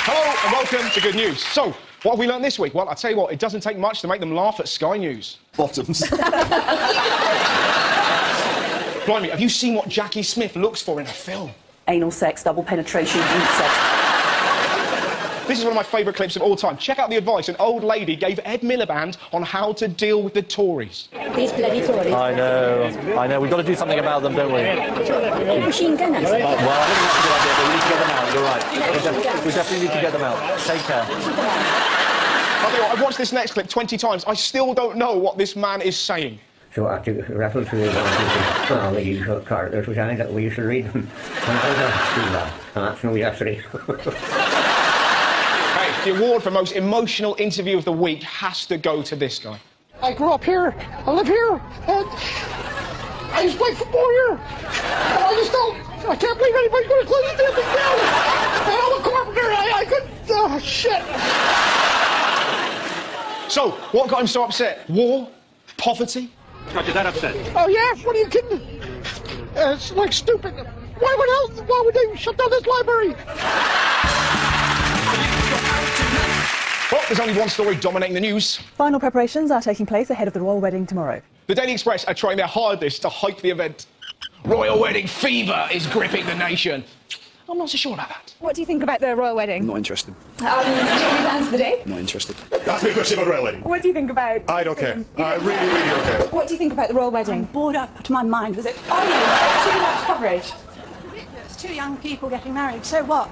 Hello and welcome to Good News. So, what have we learned this week? Well, I'll tell you what, it doesn't take much to make them laugh at Sky News. Bottoms. Blimey, have you seen what Jackie Smith looks for in a film? Anal sex, double penetration, deep sex. This is one of my favourite clips of all time. Check out the advice an old lady gave Ed Miliband on how to deal with the Tories. These bloody Tories. I know. We've got to do something about them, don't we? Machine gunners. Well, I think that's a good idea, but we need to get them out. You're right. We definitely need to get them out. Take care. I'll tell you what, I've watched this next clip 20 times. I still don't know what this man is saying. So I took a raffle through the card. Was I that we used to read them. That's no yesterday. Hey, the award for most emotional interview of the week has to go to this guy. I grew up here, I live here, and I used to play football here. And I can't believe anybody's going to close the damn thing down. And I'm a carpenter, I couldn't, shit. So, what got him so upset? War? Poverty? Got you that upset? Oh yeah, what are you kidding? It's like stupid. Why would they shut down this library? Well, there's only one story dominating the news. Final preparations are taking place ahead of the royal wedding tomorrow. The Daily Express are trying their hardest to hype the event. Royal wedding fever is gripping the nation. I'm not so sure about that. What do you think about the royal wedding? Not interested. Do you have any plans for the day? Not interested. That's me a question about royal wedding. What do you think about... I don't care. I really don't care. What do you think about the royal wedding? I'm bored up to my mind with it. Oh, yeah, too much coverage. It's two young people getting married, so what?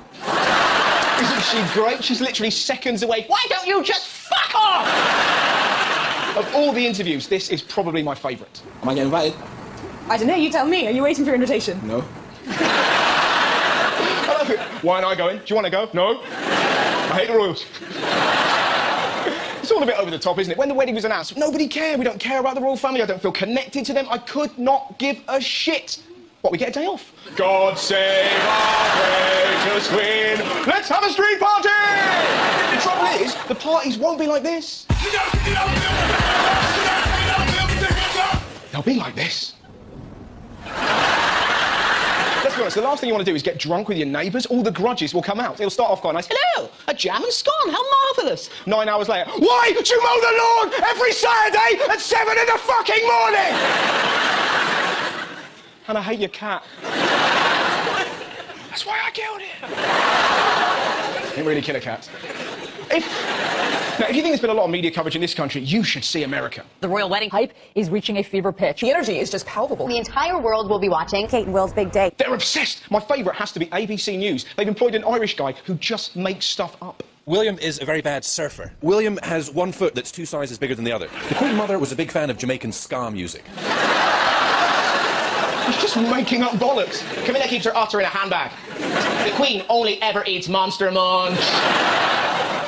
Isn't she great? She's literally seconds away. Why don't you just fuck off? Of all the interviews, this is probably my favourite. Am I getting invited? I don't know, you tell me. Are you waiting for your invitation? No. Why aren't I going? Do you want to go? No. I hate the royals. It's all a bit over the top, isn't it? When the wedding was announced, nobody cared. We don't care about the royal family. I don't feel connected to them. I could not give a shit. What, we get a day off? God save our gracious queen. Let's have a street party! The trouble is, the parties won't be like this. They'll be like this. Let's be honest, the last thing you want to do is get drunk with your neighbours. All the grudges will come out. It'll start off quite nice. Hello, a jam and scone, how marvellous. 9 hours later, why do you mow the lawn every Saturday at 7 in the fucking morning? And I hate your cat. That's why I killed it. Didn't really kill a cat. Now, if you think there's been a lot of media coverage in this country, you should see America. The royal wedding hype is reaching a fever pitch. The energy is just palpable. The entire world will be watching Kate and Will's big day. They're obsessed. My favourite has to be ABC News. They've employed an Irish guy who just makes stuff up. William is a very bad surfer. William has one foot that's 2 sizes bigger than the other. The Queen Mother was a big fan of Jamaican ska music. He's just making up bollocks. Camilla keeps her otter in a handbag. The Queen only ever eats Monster Munch.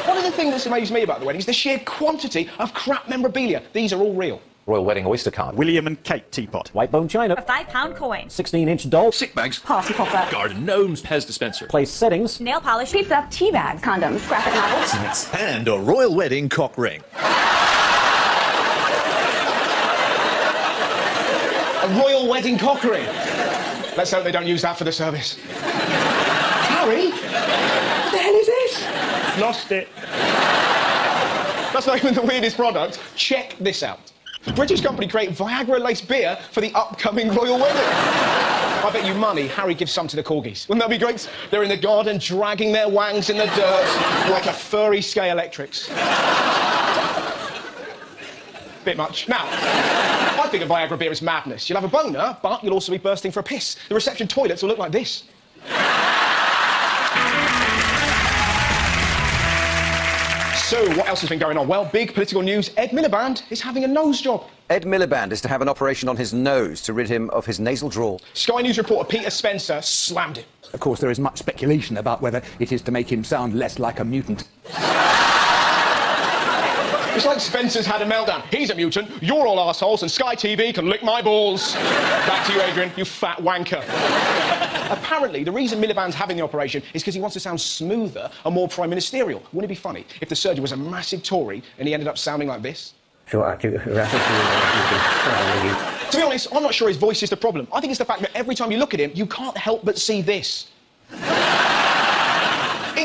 One of the things that's amazed me about the wedding is the sheer quantity of crap memorabilia. These are all real. Royal wedding oyster card. William and Kate teapot. White bone china. A £5 coin. 16-inch doll. Sick bags. Party popper. Garden gnomes. Pez dispenser. Place settings. Nail polish. Pizza. Tea bags. Condoms. Graphic novels. And a royal wedding cock ring. A royal wedding cock ring. Let's hope they don't use that for the service. Harry? What the hell is this? Lost it. That's not even the weirdest product. Check this out. The British company create Viagra-laced beer for the upcoming royal wedding. I bet you money Harry gives some to the corgis. Wouldn't that be great? They're in the garden dragging their wangs in the dirt like a furry Scalextrics. Bit much. Now, I think a Viagra beer is madness. You'll have a boner, but you'll also be bursting for a piss. The reception toilets will look like this. So, what else has been going on? Well, big political news. Ed Miliband is having a nose job. Ed Miliband is to have an operation on his nose to rid him of his nasal drawl. Sky News reporter Peter Spencer slammed him. Of course, there is much speculation about whether it is to make him sound less like a mutant. It's like Spencer's had a meltdown. He's a mutant, you're all arseholes, and Sky TV can lick my balls. Back to you, Adrian, you fat wanker. Apparently, the reason Miliband's having the operation is because he wants to sound smoother and more prime ministerial. Wouldn't it be funny if the surgeon was a massive Tory and he ended up sounding like this? So I took a raffle through the To be honest, I'm not sure his voice is the problem. I think it's the fact that every time you look at him, you can't help but see this.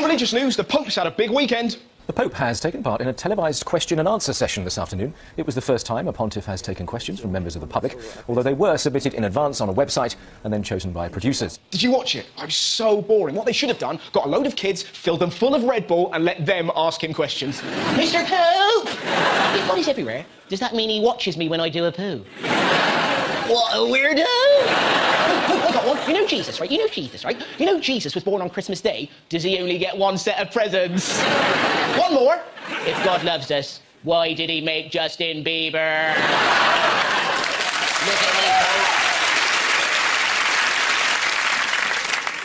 In religious news, the Pope's had a big weekend. The Pope has taken part in a televised question and answer session this afternoon. It was the first time a pontiff has taken questions from members of the public, although they were submitted in advance on a website and then chosen by producers. Did you watch it? It was so boring. What they should have done, got a load of kids, filled them full of Red Bull and let them ask him questions. Mr. Pope! His body's everywhere. Does that mean he watches me when I do a poo? What a weirdo! Oh, I got one. You know Jesus, right? You know Jesus, right? You know Jesus was born on Christmas Day. Does he only get one set of presents? One more. If God loves us, why did he make Justin Bieber? Look at me,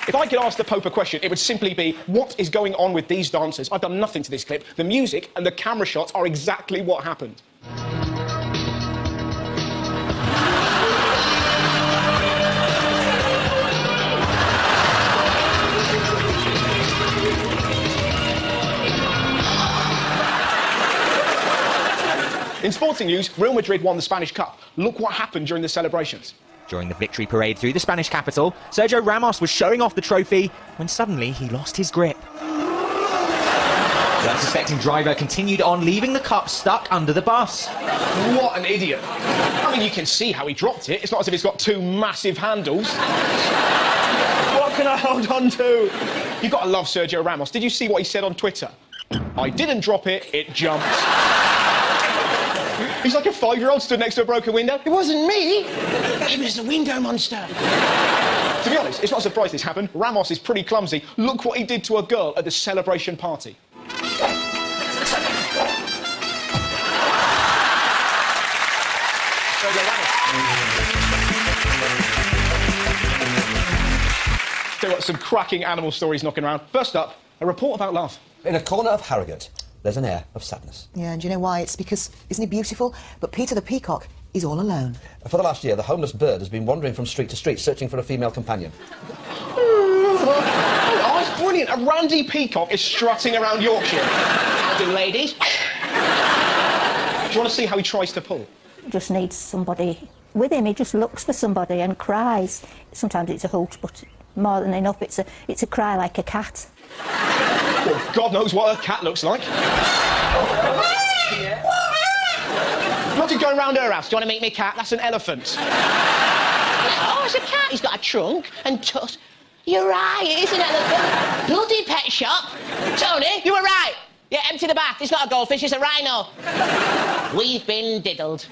If I could ask the Pope a question, it would simply be, what is going on with these dancers? I've done nothing to this clip. The music and the camera shots are exactly what happened. In sporting news, Real Madrid won the Spanish Cup. Look what happened during the celebrations. During the victory parade through the Spanish capital, Sergio Ramos was showing off the trophy when suddenly he lost his grip. The unsuspecting driver continued on, leaving the cup stuck under the bus. What an idiot. I mean, you can see how he dropped it. It's not as if it's got two massive handles. What can I hold on to? You've got to love Sergio Ramos. Did you see what he said on Twitter? I didn't drop it, it jumped. He's like a 5-year-old stood next to a broken window. It wasn't me. It was the window monster. To be honest, it's not a surprise this happened. Ramos is pretty clumsy. Look what he did to a girl at the celebration party. There were some cracking animal stories knocking around. First up, a report about love. In a corner of Harrogate, there's an air of sadness. Yeah, and do you know why? It's because, isn't he beautiful? But Peter the Peacock, he's all alone. For the last year, the homeless bird has been wandering from street to street, searching for a female companion. Oh, it's brilliant. A randy peacock is strutting around Yorkshire. How do, ladies? Do you want to see how he tries to pull? Just needs somebody with him. He just looks for somebody and cries. Sometimes it's a hoot, but more than enough, it's a cry like a cat. Well, God knows what a cat looks like. Imagine going round her house. Do you want to meet me, cat? That's an elephant. Oh, it's a cat. He's got a trunk and tusk. You're right, it is an elephant. Bloody pet shop. Tony, you were right. Yeah, empty the bath. It's not a goldfish, it's a rhino. We've been diddled.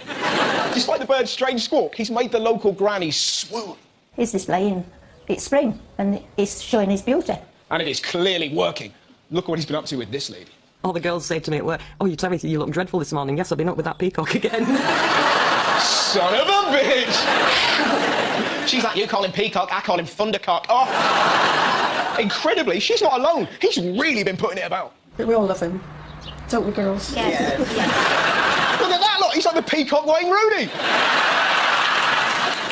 Despite the bird's strange squawk, he's made the local granny swoon. He's displaying it's spring, and he's showing his beauty. And it is clearly working. Look what he's been up to with this lady. All the girls say to me at work, oh, you tell me you look dreadful this morning. Yes, I've been up with that peacock again. Son of a bitch! She's like, you call him peacock, I call him thundercock. Oh! Incredibly, she's not alone. He's really been putting it about. But we all love him. Don't we, girls? Yeah. Look at that lot, he's like the peacock Wayne Rooney.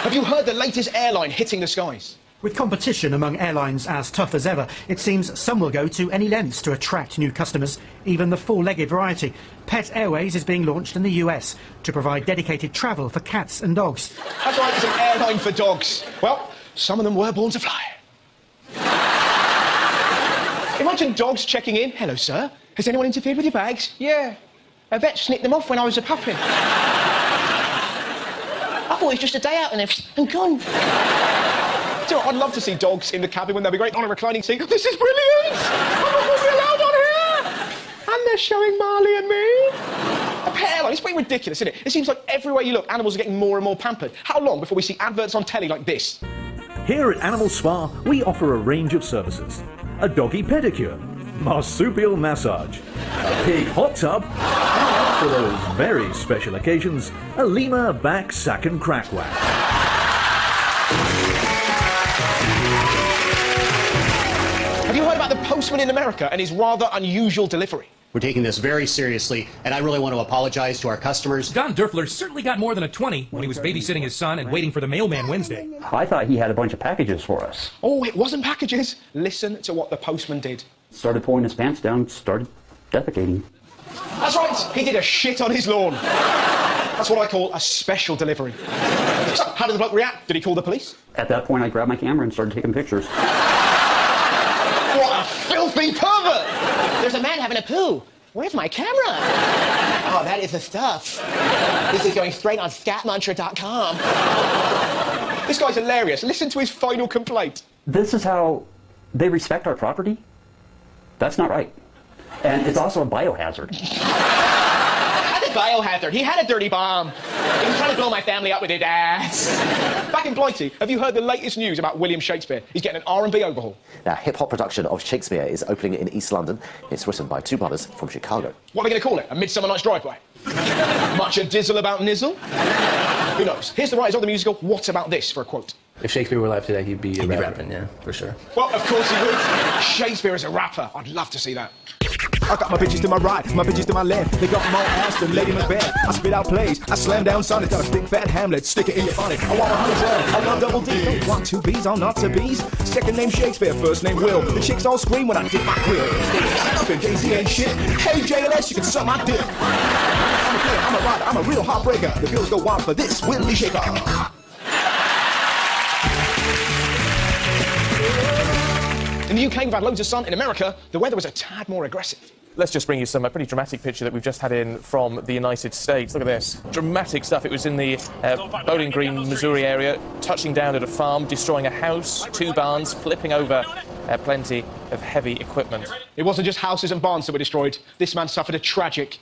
Have you heard the latest airline hitting the skies? With competition among airlines as tough as ever, it seems some will go to any lengths to attract new customers, even the four-legged variety. Pet Airways is being launched in the US to provide dedicated travel for cats and dogs. That's right, it's an airline for dogs. Well, some of them were born to fly. Imagine dogs checking in. Hello, sir. Has anyone interfered with your bags? Yeah. A vet snipped them off when I was a puppy. I thought it was just a day out and gone. Do you know, I'd love to see dogs in the cabin when they'd be great on a reclining seat. This is brilliant! I'm not going to be allowed on here! And they're showing Marley and me. A pet airline, it's pretty ridiculous, isn't it? It seems like everywhere you look, animals are getting more and more pampered. How long before we see adverts on telly like this? Here at Animal Spa, we offer a range of services. A doggy pedicure, marsupial massage, a pig hot tub, and for those very special occasions, a lemur back sack and crack whack. Have you heard about the postman in America and his rather unusual delivery? We're taking this very seriously, and I really want to apologize to our customers. Don Durfler certainly got more than a 20 when he was babysitting his son and waiting for the mailman Wednesday. I thought he had a bunch of packages for us. Oh, it wasn't packages. Listen to what the postman did. Started pulling his pants down, started defecating. That's right, he did a shit on his lawn. That's what I call a special delivery. So, how did the bloke react? Did he call the police? At that point, I grabbed my camera and started taking pictures. What a filthy filthy pervert! There's a man having a poo. Where's my camera? Oh, that is the stuff. This is going straight on scatmuncher.com. This guy's hilarious. Listen to his final complaint. This is how they respect our property? That's not right. And it's also a biohazard. That's a biohazard. He had a dirty bomb. He was trying to blow my family up with his ass. Back in Blighty, have you heard the latest news about William Shakespeare? He's getting an R&B overhaul. Now, hip-hop production of Shakespeare is opening in East London. It's written by two brothers from Chicago. What are they going to call it? A Midsummer Night's Driveway? Much a dizzle about nizzle? Who knows? Here's the writers of the musical. What about this for a quote? If Shakespeare were alive today, he'd be rapping, yeah, for sure. Well, of course he would. Shakespeare is a rapper. I'd love to see that. I got my bitches to my right, my bitches to my left. They got more ass than Lady Macbeth. I spit out plays, I slam down sonnets. Got a big fat Hamlet, stick it in your bonnet. I want 100 I love double D. Don't want two B's, I'm not to B's. Second name Shakespeare, first name Will. The chicks all scream when I dip my quill. Up in Casey ain't shit. Hey JLS, you can suck my dick. I'm a rider, I'm a real heartbreaker. The girls go wild for this Willie Shaker. In the UK, we've had loads of sun. In America, the weather was a tad more aggressive. Let's just bring you some pretty dramatic picture that we've just had in from the United States. Look at this. Dramatic stuff. It was in the Bowling Green, Missouri area, touching down at a farm, destroying a house, 2 barns, flipping over plenty of heavy equipment. It wasn't just houses and barns that were destroyed. This man suffered a tragic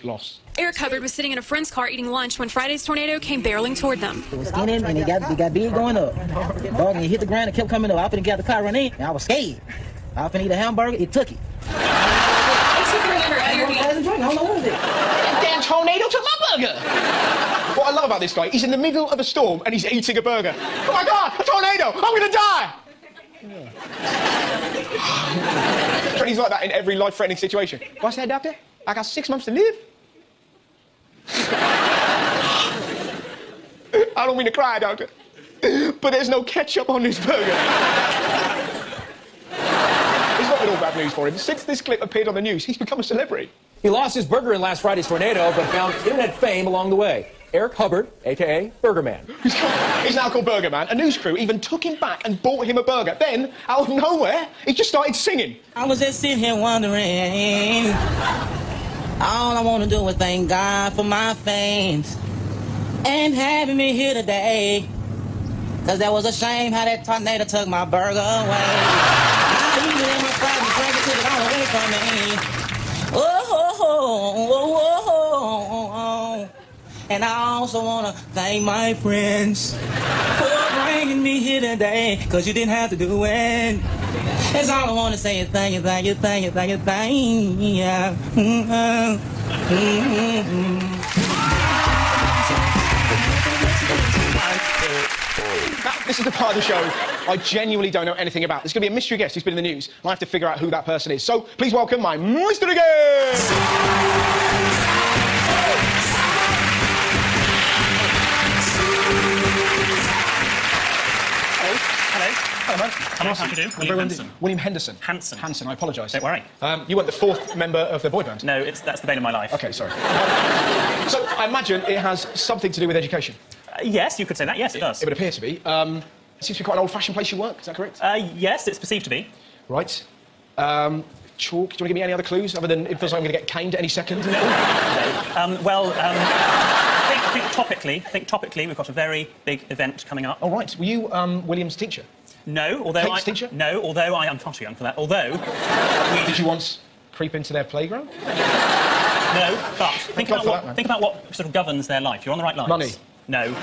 loss. Eric Hubbard was sitting in a friend's car eating lunch when Friday's tornado came barreling toward them. It was skinning and it got big going up. Dog, and it hit the ground and kept coming up. I finna get the car running and I was scared. I finna eat a hamburger, it took it. Damn tornado took my burger. What I love about this guy, he's in the middle of a storm and he's eating a burger. Oh my God, a tornado! I'm gonna die! He's like that in every life-threatening situation. What's that, doctor? I got 6 months to live. I don't mean to cry, doctor, but there's no ketchup on this burger. It's not been all bad news for him. Since this clip appeared on the news, he's become a celebrity. He lost his burger in last Friday's tornado, but found internet fame along the way. Eric Hubbard, a.k.a. Burger Man. He's now called Burger Man. A news crew even took him back and bought him a burger. Then, out of nowhere, he just started singing. I was just sitting here wondering, all I want to do is thank God for my fans and having me here today. Cause that was a shame how that tornado took my burger away. I eat it in my fries and drink it, took it all away from me. And I also want to thank my friends for bringing me here today, cause you didn't have to do it. That's all I want to say is thank you, thank you, thank you, thank you, thank you. Now, this is the part of the show I genuinely don't know anything about. There's going to be a mystery guest who's been in the news, and I have to figure out who that person is. So, please welcome my mystery guest! Hello, man. Hello, how do you do? William Henderson. William Henderson. Hanson, I apologise. Don't worry. You weren't the 4th member of the boy band? No, that's the bane of my life. OK, sorry. So, I imagine it has something to do with education? Yes, you could say that. Yes, it does. It would appear to be. It seems to be quite an old-fashioned place you work, is that correct? Yes, it's perceived to be. Right. Chalk, do you want to give me any other clues, other than it feels like I'm going to get caned any second? Think topically, we've got a very big event coming up. Oh, right. Were you William's teacher? No, although teacher? No, although I am far too young for that. Although... Did you once creep into their playground? No, but think about what sort of governs their life. You're on the right lines. Money? No.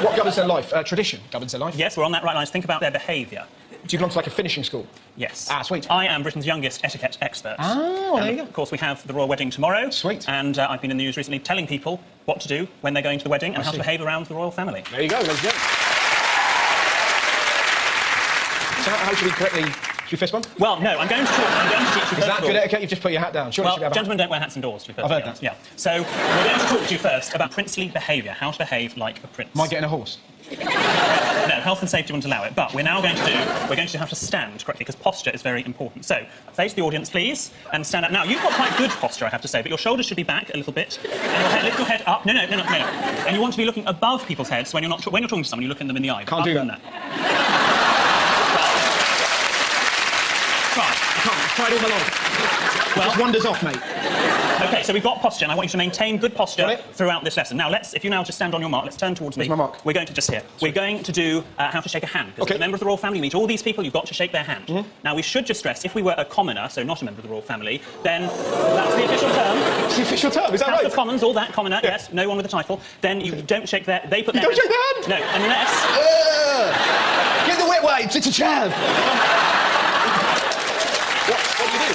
What governs their life? Tradition governs their life? Yes, we're on that right lines. Think about their behaviour. Do you belong to, like, a finishing school? Yes. Ah, sweet. I am Britain's youngest etiquette expert. Oh, there you go. Of course, we have the royal wedding tomorrow. Sweet. And I've been in the news recently telling people what to do when they're going to the wedding and how to behave around the royal family. There you go, ladies and gentlemen. So how should we correctly... Should we fist bump? Well, no, I'm going to teach you. Is that good etiquette? You've just put your hat down. Well, gentlemen don't wear hats indoors, to be perfectly honest. Yeah. So, we're going to talk to you first about princely behaviour, how to behave like a prince. Am I getting a horse? No, health and safety wouldn't allow it, but we're going to have to stand correctly, because posture is very important. So, face the audience, please, and stand up. Now, you've got quite good posture, I have to say, but your shoulders should be back a little bit, and lift your head up. No. And you want to be looking above people's heads, so when you're talking to someone, you look them in the eye. Can't do that. But Tried all my life. Well, just wanders off, mate. OK, so we've got posture, and I want you to maintain good posture throughout this lesson. Now, if you now just stand on your mark, let's turn towards me. Where's my mark? We're going to just here. We're going to do how to shake a hand. Because as a member of the royal family, you meet all these people, you've got to shake their hand. Now, we should just stress, if we were a commoner, so not a member of the royal family, then that's the official term. It's the official term, is that right? House of Commons, all that, commoner, yes, no one with a title. Then you don't shake their... They put their You don't shake their hand? No, unless... Get the wet wipes, it's a chav. What do you do?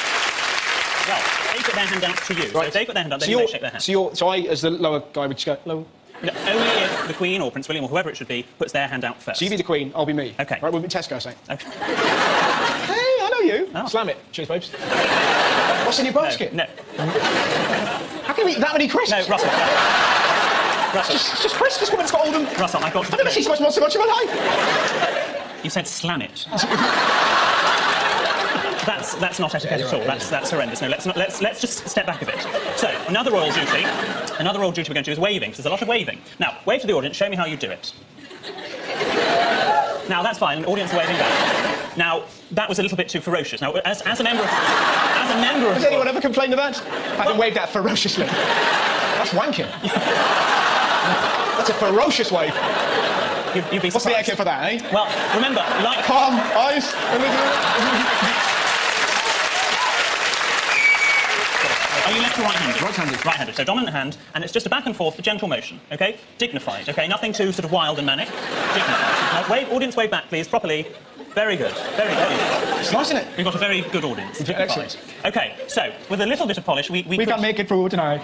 Well, they put their hand out to you. So if they put their hand out, then you may shake their hand. So I, as the lower guy, would just go, low. No, only if the Queen or Prince William or whoever it should be puts their hand out first. So you be the Queen, I'll be me. OK. Right, we'll be Tesco, say. OK. Hey, I know you. Oh. Slam it. Cheers, babes. What's in your basket? No. How can you eat that many crisps? No, Russell. Russell. It's just crisps. This woman's got all them. Russell, I've got to... I've never seen so much in my life. You said slam it. That's not etiquette at all. That's horrendous. No, let's just step back a bit. So, another royal duty we're going to do is waving, because there's a lot of waving. Now, wave to the audience, show me how you do it. Now, that's fine, the audience are waving back. Now, that was a little bit too ferocious. Now, as a member of... Has anyone ever complained of that? I can wave that ferociously. That's wanking. That's a ferocious wave. You'd be surprised. What's the etiquette for that, eh? Well, remember, like... Calm, eyes... Are you left or right-handed? Right-handed. Right-handed. So dominant hand, and it's just a back and forth, a gentle motion, OK? Dignified, OK? Nothing too sort of wild and manic. Dignified. Now, audience wave back, please, properly. Very good. Very good. It's nice, isn't it? We've got a very good audience. Excellent. OK, so, with a little bit of polish, we got naked food tonight.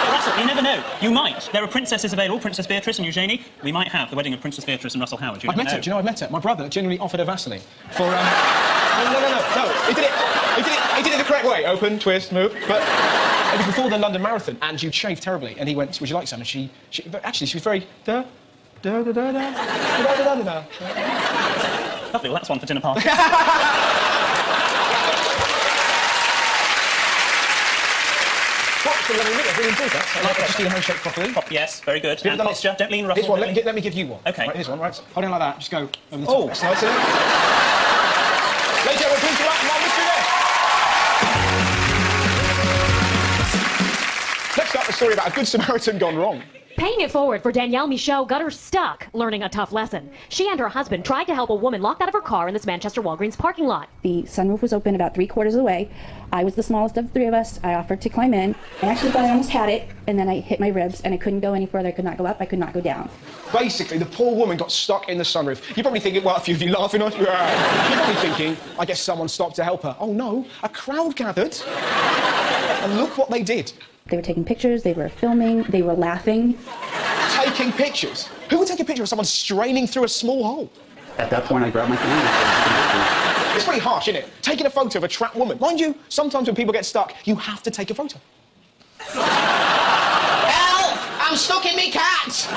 Russell, you never know. You might. There are princesses available, Princess Beatrice and Eugenie. We might have the wedding of Princess Beatrice and Russell Howard. I've met her. Do you know I've met her? My brother genuinely offered her Vaseline for... No. He did it the correct way. Open, twist, move. But it was before the London Marathon, and you'd shaved terribly. And he went, would you like some? And she actually, she was very... Lovely, well, that's one for dinner party. What's the lovely minute? I really enjoyed that. Just do the handshake properly. Yes, very good. And posture. Don't lean, Russell. Here's one. Let me give you one. OK. Right, here's one, right? Hold on like that. Just go over the top. Oh. Nice, isn't it? Ladies and gentlemen, please do welcome our mystery guest. Next up, a story about a good Samaritan gone wrong. Paying it forward for Danielle Michaud got her stuck learning a tough lesson. She and her husband tried to help a woman locked out of her car in this Manchester Walgreens parking lot. The sunroof was open about 3/4 of the way. I was the smallest of the three of us. I offered to climb in. I actually thought I almost had it, and then I hit my ribs, and I couldn't go any further. I could not go up. I could not go down. Basically, the poor woman got stuck in the sunroof. You're probably thinking, well, a few of you laughing at You're probably thinking, I guess someone stopped to help her. Oh, no. A crowd gathered. And look what they did. They were taking pictures. They were filming. They were laughing. Taking pictures? Who would take a picture of someone straining through a small hole? At that point, I grabbed my phone. It's pretty harsh, isn't it? Taking a photo of a trapped woman. Mind you, sometimes when people get stuck, you have to take a photo. Help! I'm stuck in me cat!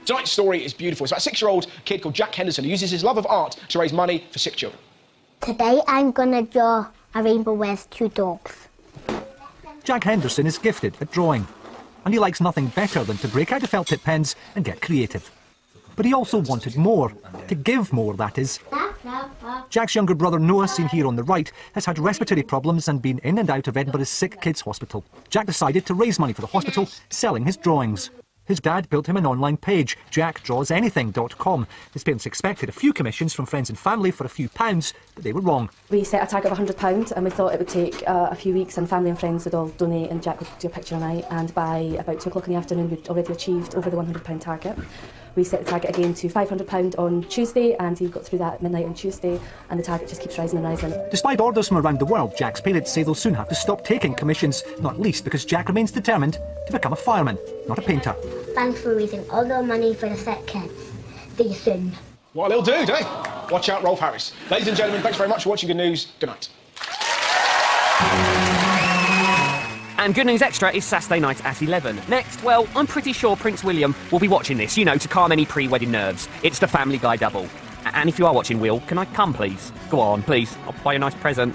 Tonight's story is beautiful. It's about a 6-year-old kid called Jack Henderson who uses his love of art to raise money for sick children. Today I'm gonna draw a rainbow with 2 dogs. Jack Henderson is gifted at drawing, and he likes nothing better than to break out the felt tip pens and get creative. But he also wanted more, to give more, that is. Jack's younger brother Noah, seen here on the right, has had respiratory problems and been in and out of Edinburgh's Sick Kids Hospital. Jack decided to raise money for the hospital, selling his drawings. His dad built him an online page, jackdrawsanything.com. His parents expected a few commissions from friends and family for a few pounds, but they were wrong. We set a target of £100 and we thought it would take a few weeks and family and friends would all donate and Jack would do a picture a night, and by about 2 o'clock in the afternoon we'd already achieved over the £100 target. We set the target again to £500 on Tuesday, and he got through that at midnight on Tuesday, and the target just keeps rising and rising. Despite orders from around the world, Jack's parents say they'll soon have to stop taking commissions, not least because Jack remains determined to become a fireman, not a painter. Thanks for raising all the money for the sick kids. See you soon. What a little dude, eh? Watch out, Rolf Harris. Ladies and gentlemen, thanks very much for watching Good News. Good night. And Good News Extra is Saturday night at 11. Next, well, I'm pretty sure Prince William will be watching this, you know, to calm any pre-wedding nerves. It's the Family Guy double. And if you are watching, Will, can I come, please? Go on, please. I'll buy you a nice present.